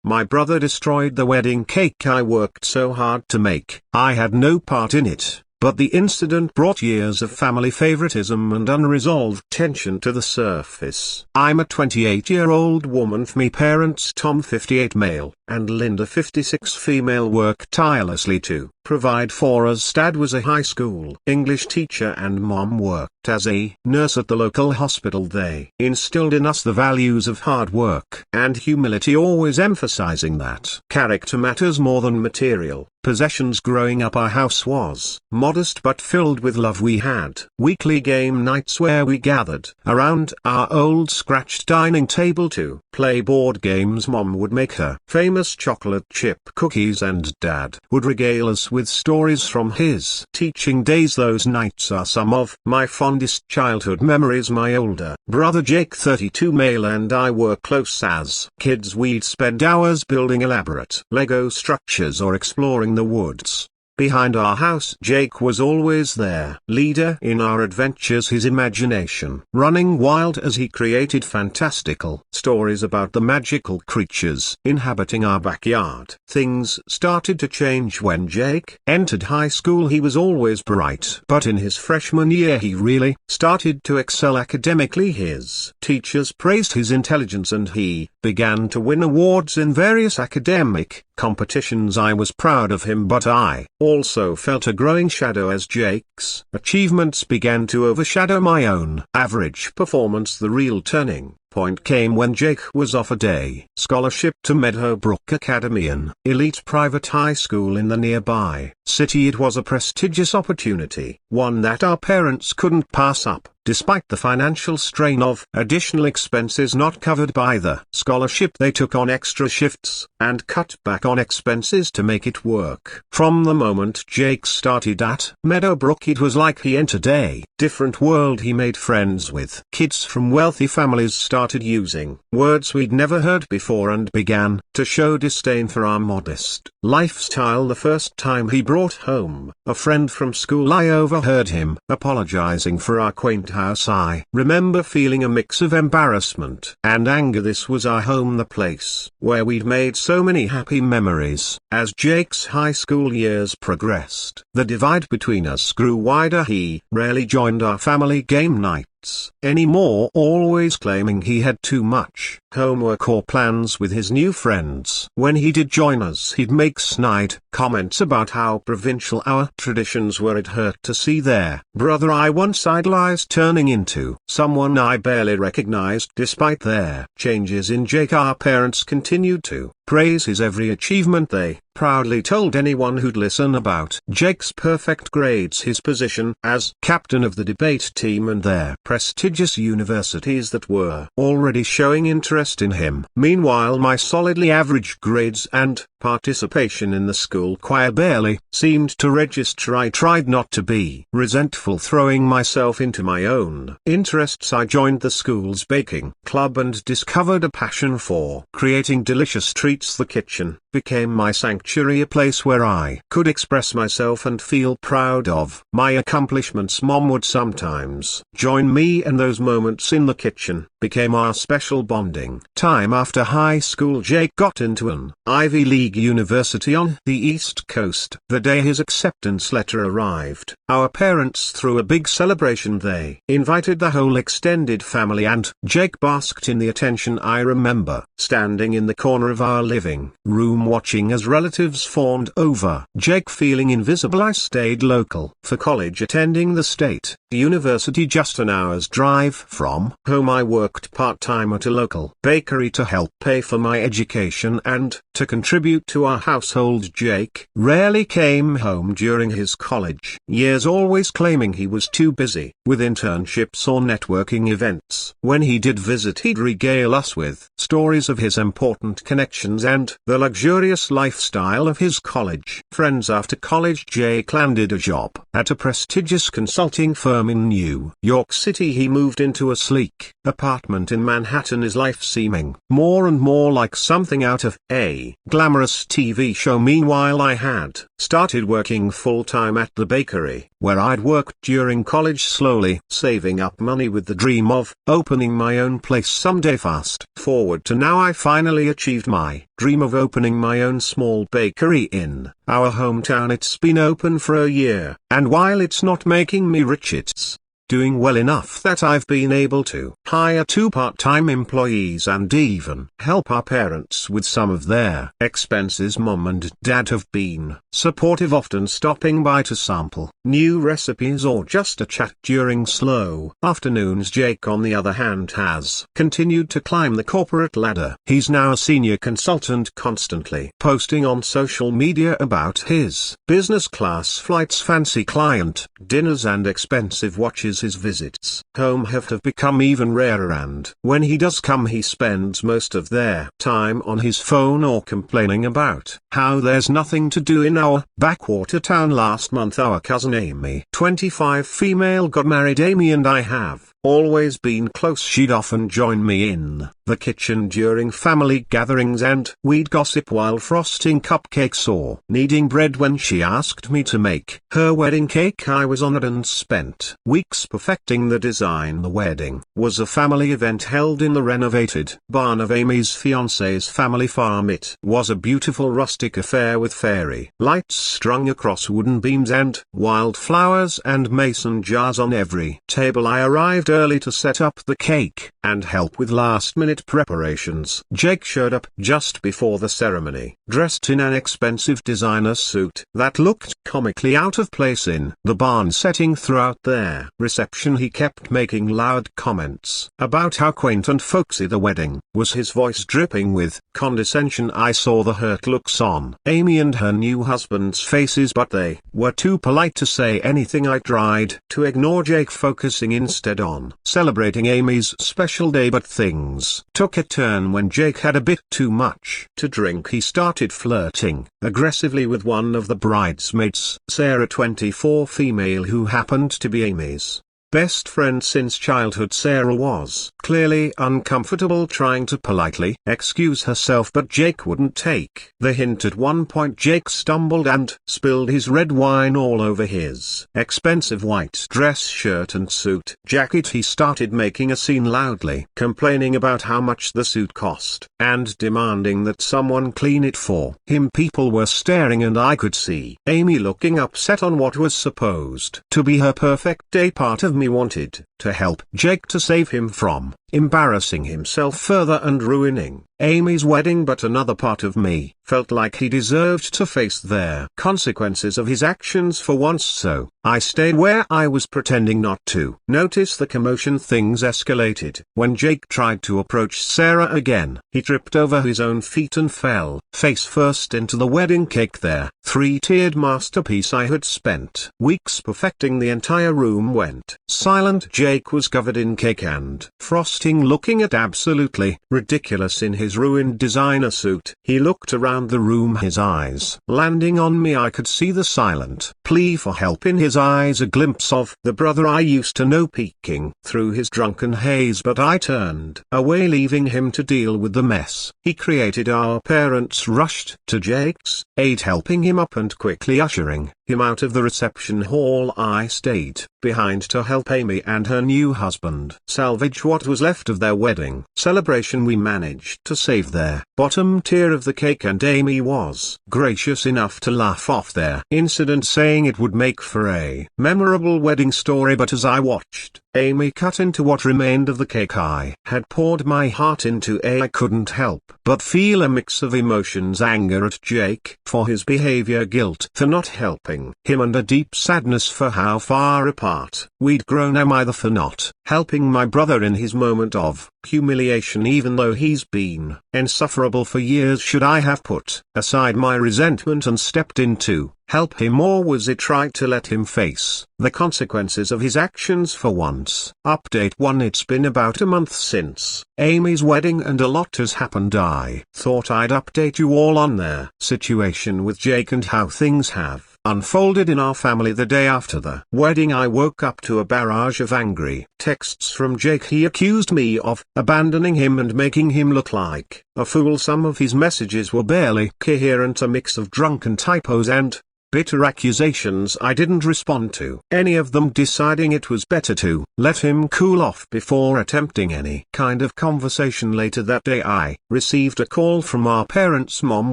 My brother destroyed the wedding cake I worked so hard to make. I had no part in it. But the incident brought years of family favoritism and unresolved tension to the surface. I'm a 28-year-old woman. Me parents Tom 58 male, and Linda 56 female work tirelessly to provide for us. Dad was a high school English teacher and Mom worked as a nurse at the local hospital. They instilled in us the values of hard work and humility, always emphasizing that character matters more than material possessions. Growing up, our house was modest but filled with love. We had weekly game nights where we gathered around our old scratched dining table to play board games. Mom would make her famous chocolate chip cookies and Dad would regale us with stories from his teaching days. Those nights are some of my fondest childhood memories. My older brother Jake 32 male and I were close. As kids we'd spend hours building elaborate Lego structures or exploring the woods behind our house. Jake was always there, leader in our adventures, his imagination running wild as he created fantastical stories about the magical creatures inhabiting our backyard. Things started to change when Jake entered high school. He was always bright, but in his freshman year he really started to excel academically. His teachers praised his intelligence and he began to win awards in various academic competitions. I was proud of him, but I also felt a growing shadow as Jake's achievements began to overshadow my own average performance. The real turning point came when Jake was offered a scholarship to Meadowbrook Academy, an elite private high school in the nearby city. It was a prestigious opportunity, one that our parents couldn't pass up. Despite the financial strain of additional expenses not covered by the scholarship, they took on extra shifts and cut back on expenses to make it work. From the moment Jake started at Meadowbrook, it was like he entered a different world. He made friends with kids from wealthy families, started using words we'd never heard before, and began to show disdain for our modest lifestyle. The first time he brought home a friend from school, I overheard him apologizing for our quaint house. I remember feeling a mix of embarrassment and anger. This was our home, the place where we'd made so many happy memories. As Jake's high school years progressed, the divide between us grew wider. He rarely joined our family game nights anymore, always claiming he had too much homework or plans with his new friends. When he did join us, he'd make snide comments about how provincial our traditions were. It hurt to see their brother I once idolized turning into someone I barely recognized. Despite their changes in Jake, our parents continued to praise his every achievement. They proudly told anyone who'd listen about Jake's perfect grades, his position as captain of the debate team, and their prestigious universities that were already showing interest in him. Meanwhile, my solidly average grades and participation in the school choir barely seemed to register. I tried not to be resentful, throwing myself into my own interests. I joined the school's baking club and discovered a passion for creating delicious treats. The kitchen became my sanctuary, a place where I could express myself and feel proud of my accomplishments. Mom would sometimes join me, and those moments in the kitchen became our special bonding time. After high school, Jake got into an Ivy League university on the East Coast. The day his acceptance letter arrived, our parents threw a big celebration. They invited the whole extended family, and Jake basked in the attention. I remember standing in the corner of our living room watching as relatives fawned over Jake, feeling invisible. I stayed local for college, attending the state university just an hour's drive from home. I worked part-time at a local bakery to help pay for my education and to contribute to our household. Jake rarely came home during his college years, always claiming he was too busy with internships or networking events. When he did visit, he'd regale us with stories of his important connections and the luxurious lifestyle of his college friends. After college, Jake landed a job at a prestigious consulting firm in New York City. He moved into a sleek apartment in Manhattan, his life seeming more and more like something out of a glamorous TV show. Meanwhile, I had Started working full-time at the bakery, where I'd worked during college, slowly saving up money with the dream of opening my own place someday. Fast forward to now, I finally achieved my dream of opening my own small bakery in our hometown. It's been open for a year, and while it's not making me rich, it's doing well enough that I've been able to hire 2 part-time employees and even help our parents with some of their expenses. Mom and Dad have been supportive, often stopping by to sample new recipes or just a chat during slow afternoons. Jake, on the other hand, has continued to climb the corporate ladder. He's now a senior consultant, constantly posting on social media about his business class flights, fancy client dinners, and expensive watches. His visits home have become even rarer, and when he does come, he spends most of their time on his phone or complaining about how there's nothing to do in our backwater town. Last month, our cousin Amy, 25, female, got married. Amy and I have always been close. She'd often join me in the kitchen during family gatherings, and we'd gossip while frosting cupcakes or kneading bread. When she asked me to make her wedding cake, I was honored and spent weeks perfecting the design. The wedding was a family event held in the renovated barn of Amy's fiancé's family farm. It was a beautiful rustic affair with fairy lights strung across wooden beams and wildflowers and mason jars on every table. I arrived early to set up the cake and help with last-minute preparations. Jake showed up just before the ceremony, dressed in an expensive designer suit that looked comically out of place in the barn setting. Throughout their reception, he kept making loud comments about how quaint and folksy the wedding was, his voice dripping with condescension. I saw the hurt looks on Amy and her new husband's faces, but they were too polite to say anything. I tried to ignore Jake, focusing instead on celebrating Amy's special day, but things took a turn when Jake had a bit too much to drink. He started flirting aggressively with one of the bridesmaids, Sarah, 24, female, who happened to be Amy's best friend since childhood. Sarah was clearly uncomfortable, trying to politely excuse herself, but Jake wouldn't take the hint. At one point, Jake stumbled and spilled his red wine all over his expensive white dress shirt and suit jacket. He started making a scene, loudly complaining about how much the suit cost and demanding that someone clean it for him. People were staring, and I could see Amy looking upset on what was supposed to be her perfect day. Part of me wanted to help Jake to save him from embarrassing himself further and ruining Amy's wedding, but another part of me felt like he deserved to face their consequences of his actions for once, so I stayed where I was, pretending not to notice the commotion. Things escalated when Jake tried to approach Sarah again. He tripped over his own feet and fell face first into the wedding cake, their 3-tiered masterpiece. I had spent weeks perfecting. The entire room went silent. Jake was covered in cake and frosting, looking at absolutely ridiculous in his ruined designer suit. He looked around the room, his eyes landing on me. I could see the silent plea for help in his eyes, a glimpse of the brother I used to know peeking through his drunken haze, but I turned away, leaving him to deal with the mess he created. Our parents rushed to Jake's aid, helping him up and quickly ushering him out of the reception hall. I stayed behind to help Amy and her new husband salvage what was left of their wedding celebration. We managed to save their bottom tier of the cake, and Amy was gracious enough to laugh off their incident, saying it would make for a memorable wedding story. But as I watched Amy cut into what remained of the cake I had poured my heart into, I couldn't help but feel a mix of emotions: anger at Jake for his behavior, guilt for not helping him, and a deep sadness for how far apart we'd grown. Am I for not helping my brother in his moment of humiliation, even though he's been insufferable for years? Should I have put aside my resentment and stepped in to help him, or was it right to let him face the consequences of his actions for once? Update 1: It's been about a month since Amy's wedding, and a lot has happened. I thought I'd update you all on their situation with Jake and how things have unfolded in our family. The day after the wedding, I woke up to a barrage of angry texts from Jake. He accused me of abandoning him and making him look like a fool. Some of his messages were barely coherent, a mix of drunken typos and bitter accusations I didn't respond to any of them, deciding it was better to let him cool off before attempting any kind of conversation. Later that day I received a call from our parents. Mom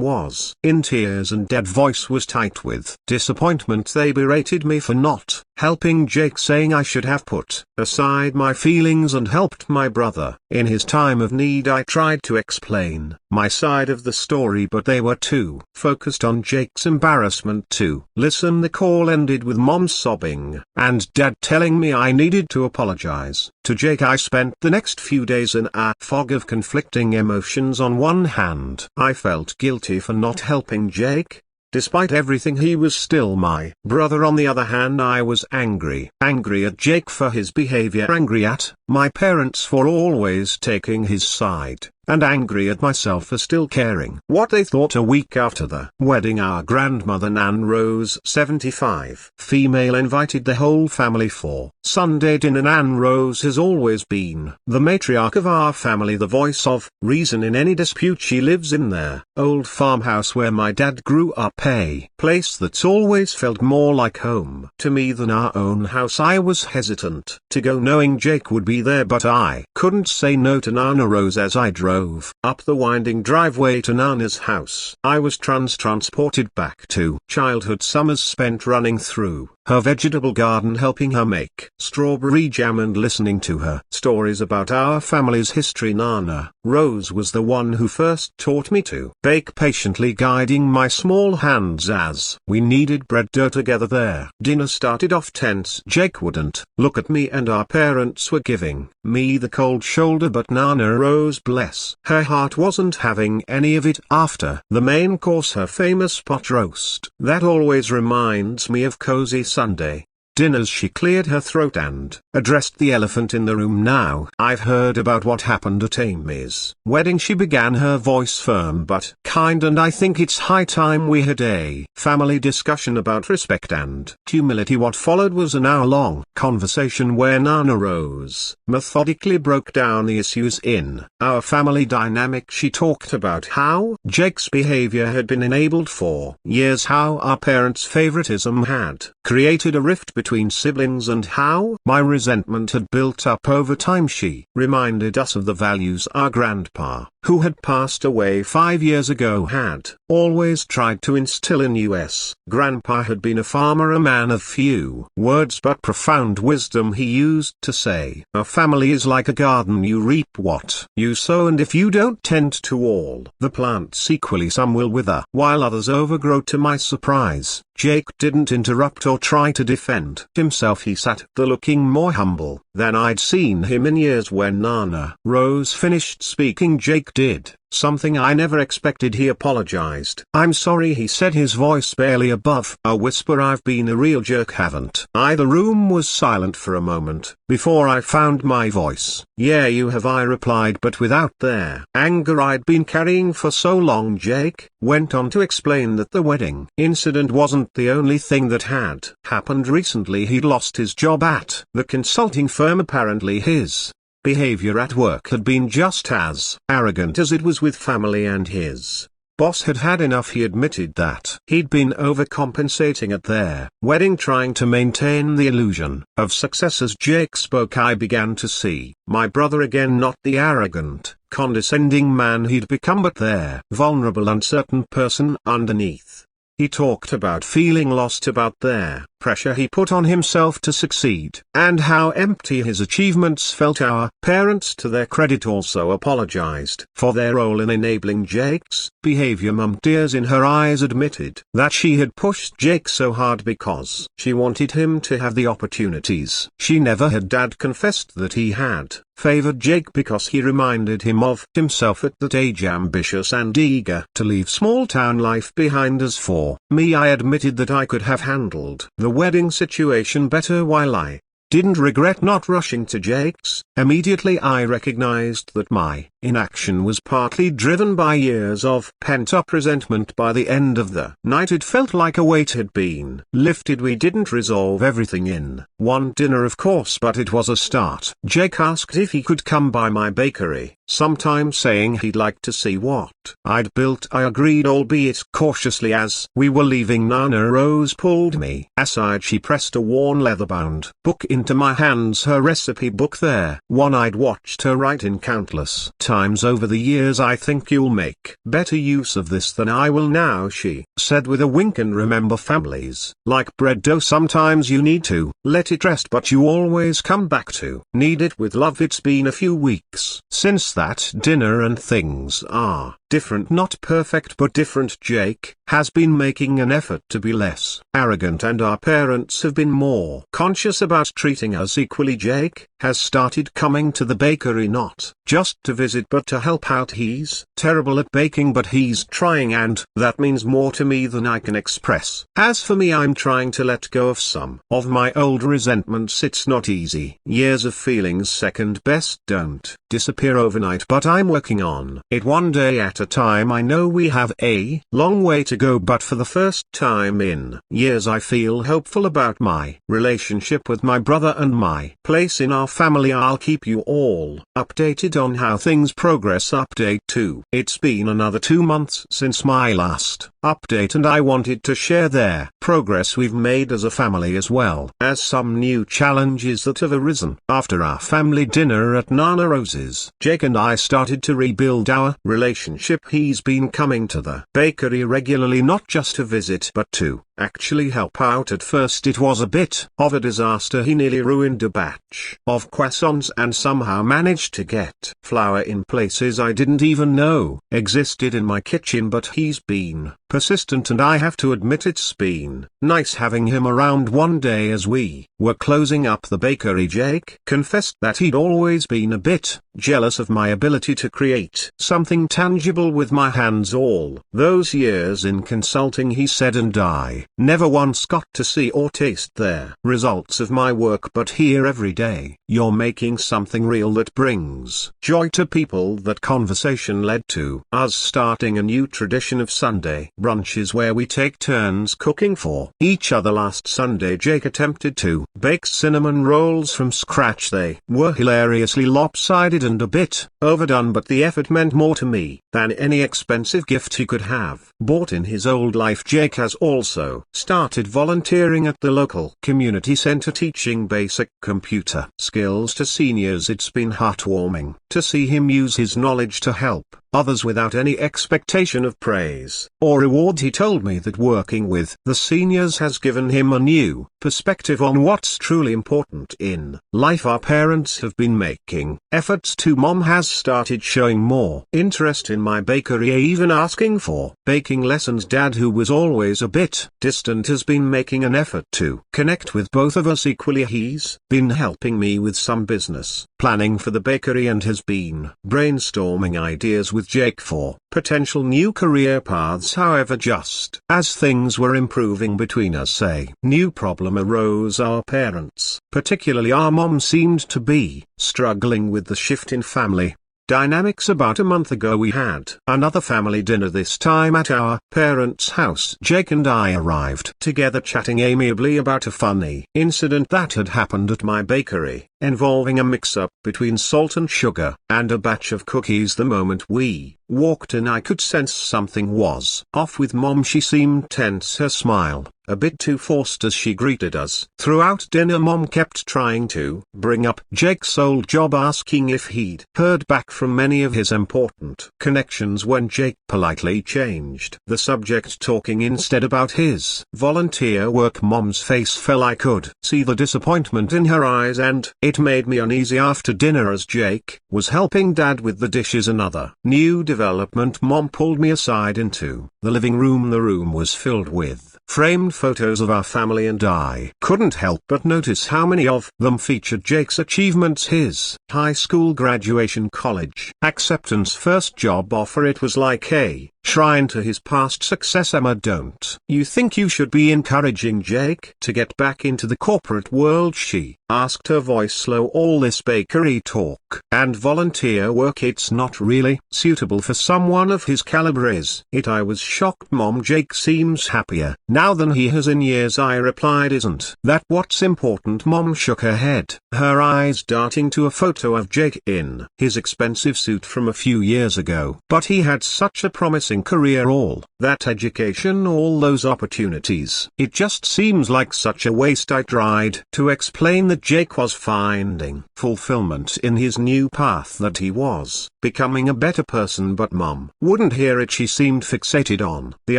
was in tears and Dad voice was tight with disappointment. They berated me for not helping Jake, saying I should have put aside my feelings and helped my brother in his time of need. I tried to explain my side of the story, but they were too focused on Jake's embarrassment to listen. The call ended with Mom sobbing and Dad telling me I needed to apologize to Jake. I spent the next few days in a fog of conflicting emotions. On one hand, I felt guilty for not helping Jake. Despite everything, he was still my brother. On the other hand, I was angry at Jake for his behavior, angry at my parents for always taking his side, and angry at myself for still caring what they thought. A week after the wedding, our grandmother Nan Rose, 75, female, invited the whole family for Sunday dinner. Nan Rose has always been the matriarch of our family, the voice of reason in any dispute. She lives in their old farmhouse where my dad grew up, a place that's always felt more like home to me than our own house. I was hesitant to go knowing Jake would be there, but I couldn't say no to Nana Rose. As I drove up the winding driveway to Nana's house, I was transported back to childhood summers spent running through her vegetable garden, helping her make strawberry jam and listening to her stories about our family's history. Nana Rose was the one who first taught me to bake, patiently guiding my small hands as we kneaded bread dough together. There, dinner started off tense. Jake wouldn't look at me and our parents were giving me the cold shoulder, but Nana Rose, bless her heart, wasn't having any of it. After the main course, her famous pot roast that always reminds me of cozy Sunday dinners, she cleared her throat and addressed the elephant in the room. Now I've heard about what happened at Amy's wedding. She began, her voice firm but kind, and I think it's high time we had a family discussion about respect and humility. What followed was an hour-long conversation where Nana Rose methodically broke down the issues in our family dynamic. She talked about how Jake's behavior had been enabled for years, how our parents' favoritism had created a rift between siblings, and how my resentment had built up over time. She reminded us of the values our grandpa, who had passed away 5 years ago, had always tried to instill in us. Grandpa had been a farmer, a man of few words but profound wisdom. He used to say, "A family is like a garden, you reap what you sow, and if you don't tend to all the plants equally, some will wither while others overgrow." To my surprise, Jake didn't interrupt or try to defend himself. He sat there looking more humble than I'd seen him in years. When Nana Rose finished speaking, Jake did something I never expected. He apologized. "I'm sorry," he said, his voice barely above a whisper. "I've been a real jerk, haven't I?" The room was silent for a moment before I found my voice. "Yeah, you have," I replied, but without their anger I'd been carrying for so long. Jake went on to explain that the wedding incident wasn't the only thing that had happened recently. He'd lost his job at the consulting firm. Apparently his behavior at work had been just as arrogant as it was with family, and his boss had had enough. He admitted that he'd been overcompensating at their wedding, trying to maintain the illusion of success. As Jake spoke, I began to see my brother again, not the arrogant, condescending man he'd become, but their vulnerable, uncertain person underneath. He talked about feeling lost, about their pressure he put on himself to succeed, and how empty his achievements felt. Our parents, to their credit, also apologized for their role in enabling Jake's behavior. Mum, tears in her eyes, admitted that she had pushed Jake so hard because she wanted him to have the opportunities she never had. Dad confessed that he had favored Jake because he reminded him of himself at that age, ambitious and eager to leave small town life behind. As for me, I admitted that I could have handled the wedding situation better. While I didn't regret not rushing to Jake's, immediately I recognized that my inaction was partly driven by years of pent-up resentment. By the end of the night it felt like a weight had been lifted. We didn't resolve everything in one dinner of course, but it was a start. Jake asked if he could come by my bakery sometime, saying he'd like to see what I'd built. I agreed, albeit cautiously. As we were leaving, Nana Rose pulled me aside. She pressed a worn leather-bound book into my hands, her recipe book there, one I'd watched her write in countless times over the years. I think you'll make better use of this than I will now, she said with a wink. And remember, families like bread dough, sometimes you need to let it rest, but you always come back to need it with love. It's been a few weeks since that dinner and things are different, not perfect but different. Jake has been making an effort to be less arrogant, and our parents have been more conscious about treating us equally. Jake has started coming to the bakery not just to visit but to help out. He's terrible at baking, but he's trying, and that means more to me than I can express. As for me, I'm trying to let go of some of my old resentments. It's not easy. Years of feelings second best don't disappear overnight, but I'm working on it one day at a time. I know we have a long way to go, but for the first time in years I feel hopeful about my relationship with my brother and my place in our family. I'll keep you all updated on how things progress. Update 2. It's been another 2 months since my last update, and I wanted to share their progress we've made as a family, as well as some new challenges that have arisen. After our family dinner at Nana Rose's, Jake and I started to rebuild our relationship. He's been coming to the bakery regularly, not just to visit but to actually help out. At first it was a bit of a disaster. He nearly ruined a batch of croissants and somehow managed to get flour in places I didn't even know existed in my kitchen, but he's been persistent, and I have to admit it's been nice having him around. One day as we were closing up the bakery, Jake confessed that he'd always been a bit jealous of my ability to create something tangible with my hands. All those years in consulting, he said, and I never once got to see or taste the results of my work, but here every day you're making something real that brings joy to people. That conversation led to us starting a new tradition of Sunday brunches where we take turns cooking for each other. Last Sunday Jake attempted to bake cinnamon rolls from scratch. They were hilariously lopsided and a bit overdone, but the effort meant more to me than any expensive gift he could have bought in his old life. Jake has also started volunteering at the local community center, teaching basic computer skills to seniors. It's been heartwarming to see him use his knowledge to help others without any expectation of praise or reward. He told me that working with the seniors has given him a new perspective on what's truly important in life. Our parents have been making efforts too. Mom has started showing more interest in my bakery, even asking for baking lessons. Dad, who was always a bit distant, has been making an effort to connect with both of us equally. He's been helping me with some business planning for the bakery and has been brainstorming ideas with Jake for potential new career paths. However, just as things were improving between us, a new problem arose. Our parents, particularly our mom, seemed to be struggling with the shift in family dynamics. About a month ago we had another family dinner, this time at our parents' house. Jake and I arrived together, chatting amiably about a funny incident that had happened at my bakery, involving a mix-up between salt and sugar and a batch of cookies. The moment we walked in I could sense something was off with Mom. She seemed tense, her smile a bit too forced as she greeted us. Throughout dinner Mom kept trying to bring up Jake's old job, asking if he'd heard back from many of his important connections. When Jake politely changed the subject, talking instead about his volunteer work, Mom's face fell. I could see the disappointment in her eyes, and it made me uneasy. After dinner, as Jake was helping Dad with the dishes, another new development, Mom pulled me aside into the living room. The room was filled with framed photos of our family, and I couldn't help but notice how many of them featured Jake's achievements: his high school graduation, college acceptance, first job offer. It was like a shrine to his past success. Emma, don't you think you should be encouraging Jake to get back into the corporate world? She asked, her voice low. All this bakery talk and volunteer work, it's not really suitable for someone of his caliber, is it? I was shocked. Mom, Jake seems happier now than he has in years, I replied. Isn't that what's important? Mom shook her head, her eyes darting to a photo of Jake in his expensive suit from a few years ago. But he had such a promising career, all that education, all those opportunities. It just seems like such a waste. I tried to explain that Jake was finding fulfillment in his new path, that he was becoming a better person, but Mom wouldn't hear it. She seemed fixated on the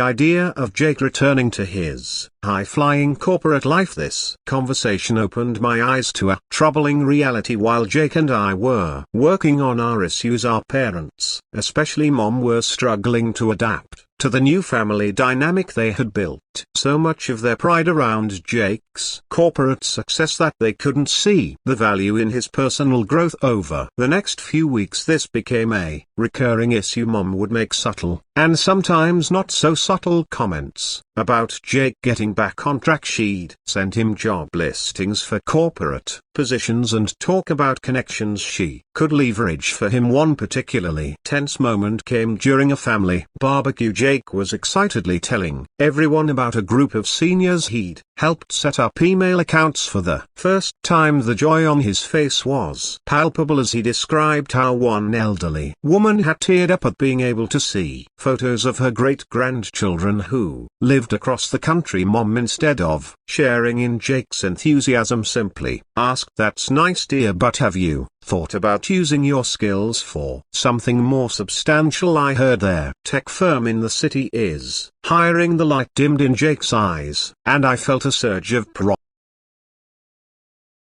idea of Jake returning to his high-flying corporate life. This conversation opened my eyes to a troubling reality. While Jake and I were working on our issues, our parents, especially Mom, were struggling to adapt to the new family dynamic. They had built so much of their pride around Jake's corporate success that they couldn't see the value in his personal growth. Over the next few weeks, this became a recurring issue. Mom would make subtle, and sometimes not so subtle, comments about Jake getting back on track. She'd send him job listings for corporate positions and talk about connections she could leverage for him. One particularly tense moment came during a family barbecue. Jake was excitedly telling everyone about a group of seniors he'd helped set up email accounts for the first time. The joy on his face was palpable as he described how one elderly woman had teared up at being able to see photos of her great-grandchildren who lived across the country. Mom, instead of sharing in Jake's enthusiasm, simply asked, "That's nice, dear, but have you thought about using your skills for something more substantial?" I heard their tech firm in the city is hiring. The light dimmed in Jake's eyes, and I felt a surge of pride.